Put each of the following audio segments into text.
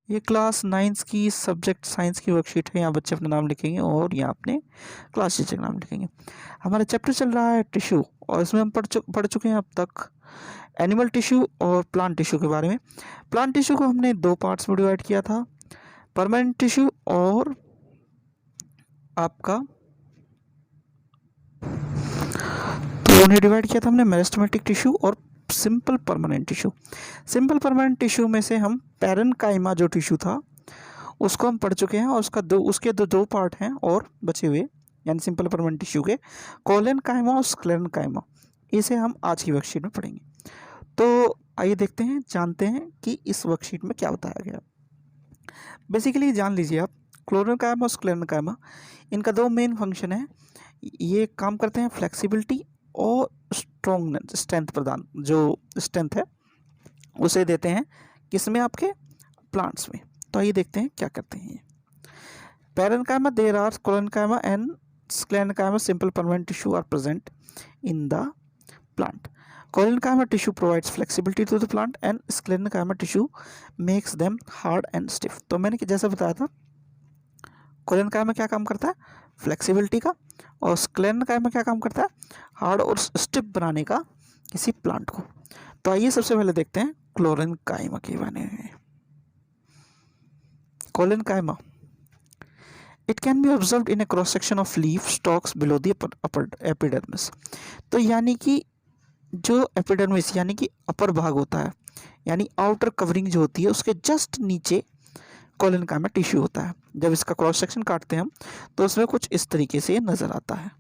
ये क्लास 9 की subject science की वर्कशीट है। यहाँ बच्चे अपना नाम लिखेंगे और यहाँ अपने क्लास टीचर का नाम लिखेंगे। हमारा चैप्टर चल रहा है टिश्यू, और इसमें हम पढ़ चुके हैं अब तक एनिमल टिश्यू और प्लांट टिश्यू के बारे में। प्लांट टिश्यू को हमने 2 पार्ट्स में डिवाइड किया था, परमानेंट टिश्यू और आपका, तो उन्हें डिवाइड किया था हमने मेरिस्टेमेटिक टिश्यू और simple permanent tissue. Simple permanent tissue में से हम पैरेन्काइमा जो टिश्यू था उसको हम पढ़ चुके हैं, और उसके दो पार्ट हैं और बचे हुए, यानी सिंपल परमानेंट टिश्यू के कोलेनकाइमा और स्क्लेरेनकाइमा। इसे हम आज की वर्कशीट में पढ़ेंगे। तो आइए देखते हैं, जानते हैं कि इस वर्कशीट में क्या बताया गया। बेसिकली जान लीजिए आप, क्लोरेनकाइमा और स्क्लेरेनकाइमा, इनका 2 मेन फंक्शन है। ये काम करते हैं फ्लेक्सिबिलिटी और स्ट्रेंथ प्रदान, जो स्ट्रेंथ है उसे देते हैं किसमें, आपके प्लांट्स में। तो आइए देखते हैं क्या करते हैं। Parenchyma, there are collenchyma and sclerenchyma simple permanent tissue are present in the plant. Collenchyma tissue provides flexibility to the plant and sclerenchyma tissue makes them hard and stiff. तो मैंने जैसा बताया था, कोलेनकाइमा क्या काम करता है, फ्लेक्सिबिलिटी का, और स्क्लेरेनकाइमा क्या काम करता है, हार्ड और स्टिफ बनाने का किसी प्लांट को। तो आइए सबसे पहले देखते हैं क्लोरेनकाइमा के बारे में। Collenchyma, it can be observed in A cross section of leaf stocks below the upper epidermis. तो यानी कि जो एपिडर्मिस यानी कि अपर भाग होता है, यानी आउटर कवरिंग जो होती है, उसके जस्ट नीचे कोलेनकाइमा टिश्यू होता है। जब इसका क्रॉस सेक्शन काटते हैं हम तो उसमें कुछ इस तरीके से नजर आता है।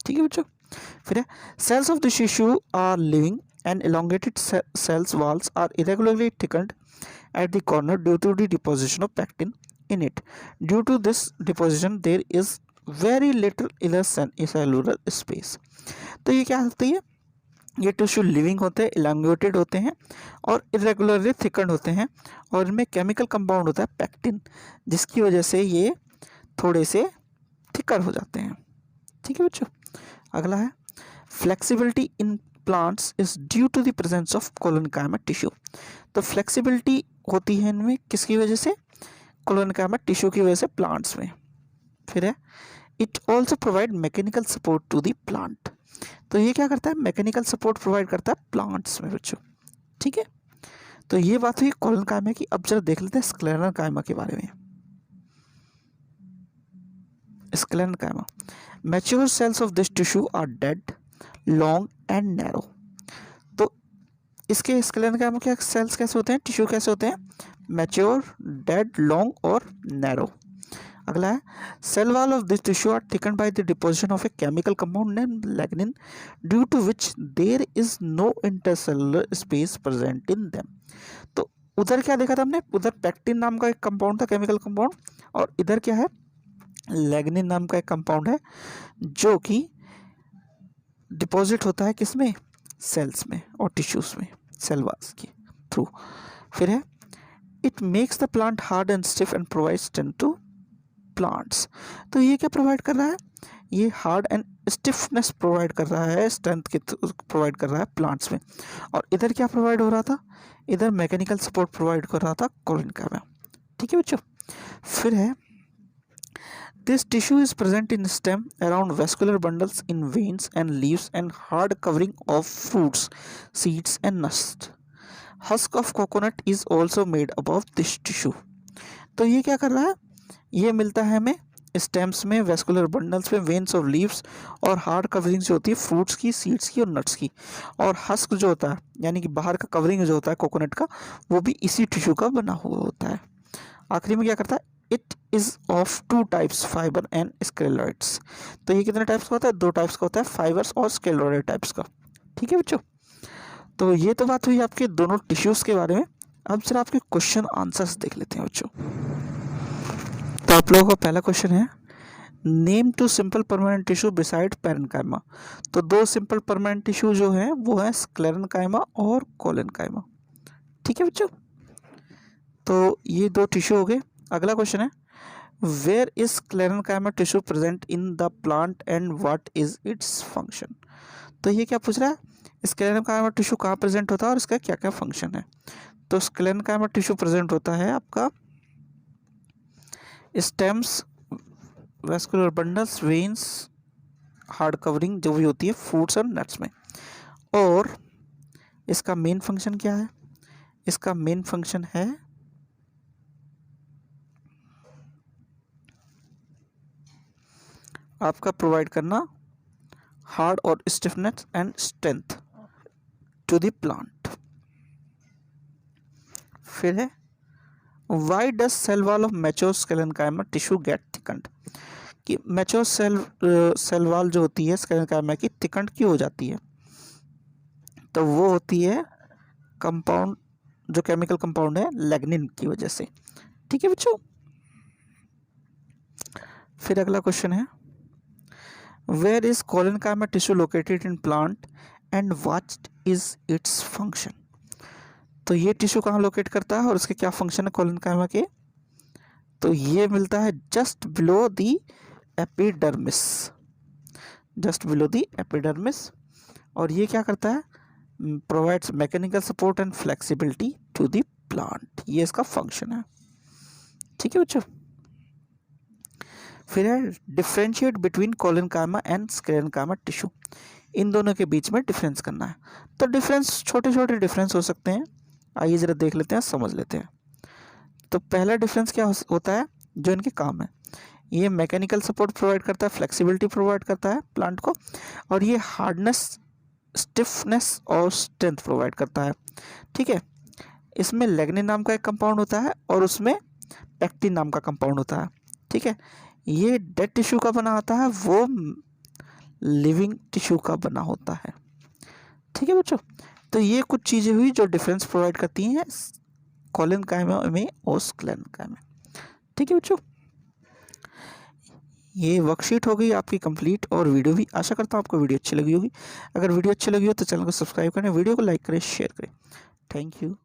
ठीक है बच्चों। फिर है, cells of this tissue are living and elongated cells walls are irregularly thickened at the corner due to the deposition of pectin in it. Due to this deposition there is very little inner cellular space. तो ये क्या होती है, ये tissue living होते हैं, elongated होते हैं और इरेगुलरली थिकन्ड होते हैं, और इनमें केमिकल कंपाउंड होता है पैक्टिन, जिसकी वजह से ये थोड़े से थिकर हो जाते हैं। ठीक है बच्चों। अगला है, flexibility in plants is due to the presence of collenchyma tissue. तो फ्लेक्सिबिलिटी होती है इनमें किसकी वजह से, कोलेनकाइमा टिश्यू की वजह से प्लांट्स में। फिर है, it also provide mechanical support to the plant. तो ये क्या करता है, मैकेनिकल सपोर्ट प्रोवाइड करता है प्लांट्स में बच्चों। ठीक है, तो ये बात हुई कोलेनकाइमा की। अब जरा देख लेते हैं स्क्लेरेनकाइमा के बारे में। Sclerenchyma, mature cells of this tissue are dead, long and narrow. तो इसके स्क्लेरेनकाइमा के सेल्स कैसे होते हैं, टिश्यू कैसे होते हैं, मैच्योर, डेड, लॉन्ग और नैरो। अगला है, cell wall of this tissue are thickened by the deposition of a chemical compound named lignin due to which there is no intercellular space present in them. तो उधर क्या देखा था हमने, उधर पैक्टिन नाम का एक कंपाउंड था, केमिकल कंपाउंड, और इधर क्या है, लैग्निन नाम का एक कंपाउंड है जो कि डिपॉजिट होता है किसमें, सेल्स में और टिश्यूज में, सेल वॉल्स के थ्रू। फिर है, it makes the plant hard and stiff and provides strength to plants. तो ये क्या प्रोवाइड कर रहा है, ये हार्ड एंड स्टिफनेस प्रोवाइड कर रहा है, स्ट्रेंथ के प्रोवाइड कर रहा है प्लांट्स में। और इधर क्या प्रोवाइड हो रहा था, इधर मैकेनिकल सपोर्ट प्रोवाइड कर रहा था कोलेनकाइमा। ठीक है बच्चों। फिर है, this tissue is present in stem around vascular bundles in veins and leaves and hard covering of fruits, seeds and nuts. Husk of coconut is also made above this tissue. तो ये क्या कर रहा है, ये मिलता है हमें स्टेम्स में, वेस्कुलर बंडल्स में, वेन्स ऑफ लीव्स, और हार्ड कवरिंग जो होती है फ्रूट्स की, सीड्स की और नट्स की। और हस्क जो होता है यानी कि बाहर का कवरिंग जो होता है कोकोनट का, वो भी इसी टिश्यू का बना हुआ होता है। आखिरी में क्या करता है, it is of 2 types, fibre and sclereids. तो ये कितने टाइप्स का होता है, 2 टाइप्स का होता है, फाइबर्स और स्केलोइड टाइप्स का। ठीक है बच्चों। तो ये तो बात हुई आपके दोनों टिश्यूज के बारे में। अब जरा आपके क्वेश्चन आंसर्स देख लेते हैं बच्चों। तो आप लोगों का पहला क्वेश्चन है, name two simple permanent tissue beside parenchyma. तो 2 सिंपल परमानेंट टिश्यू जो है वो है स्क्लेरेनकाइमा और कोलेनकाइमा। ठीक है बच्चों। तो ये 2 टिश्यू हो गए। अगला क्वेश्चन है, where is sclerenchyma tissue present in the plant and what is its function. तो ये क्या पूछ रहा है, स्क्लेरेनकाइमा टिश्यू कहाँ प्रेजेंट होता है और इसका क्या क्या फंक्शन है। तो स्क्लेरेनकाइमा टिश्यू प्रेजेंट होता है आपका stems, vascular bundles, veins, hard covering जो भी होती है फ्रूट्स और नट्स में। और इसका मेन फंक्शन क्या है? इसका मेन फंक्शन है आपका प्रोवाइड करना हार्ड और stiffness and strength to the plant. फिर है why does cell wall of mature sclerenchyma tissue get thickened, कि मैच्योर सेल वॉल जो होती है स्केलेनकाइमा की थिकंड क्यों हो जाती है? तो वो होती है कंपाउंड, जो केमिकल कंपाउंड है लैग्निन की वजह से। ठीक है बच्चों। फिर अगला क्वेश्चन है where is collenchyma tissue located in plant and what is its function. तो ये टिश्यू कहाँ लोकेट करता है और उसके क्या फंक्शन है कोलेनकाइमा के? तो ये मिलता है just below the epidermis, just below the epidermis. और ये क्या करता है? Provides mechanical support and flexibility to the plant, ये इसका फंक्शन है। ठीक है बच्चों। फिर है differentiate between collenchyma and sclerenchyma tissue, इन दोनों के बीच में डिफरेंस करना है। तो डिफरेंस छोटे छोटे डिफरेंस हो सकते हैं, आइए जरा देख लेते हैं, समझ लेते हैं। तो पहला डिफरेंस क्या होता है जो इनके काम है? ये मैकेनिकल सपोर्ट प्रोवाइड करता है, फ्लेक्सिबिलिटी प्रोवाइड करता है प्लांट को, और ये हार्डनेस, स्टिफनेस और स्ट्रेंथ प्रोवाइड करता है। ठीक है। इसमें लैग्निन नाम का एक कंपाउंड होता है और उसमें पैक्टिन नाम का कंपाउंड होता है। ठीक है। ये डेड टिश्यू का बना होता है, वो लिविंग टिश्यू का बना होता है। ठीक है बच्चों। तो ये कुछ चीज़ें हुई जो डिफरेंस प्रोवाइड करती हैं कोलेनकाइमा में और स्क्लेरेनकाइमा में। ठीक है बच्चों। ये वर्कशीट हो गई आपकी कंप्लीट और वीडियो भी। आशा करता हूँ आपको वीडियो अच्छी लगी होगी। अगर वीडियो अच्छी लगी हो तो चैनल को सब्सक्राइब करें, वीडियो को लाइक करें, शेयर करें। Thank you.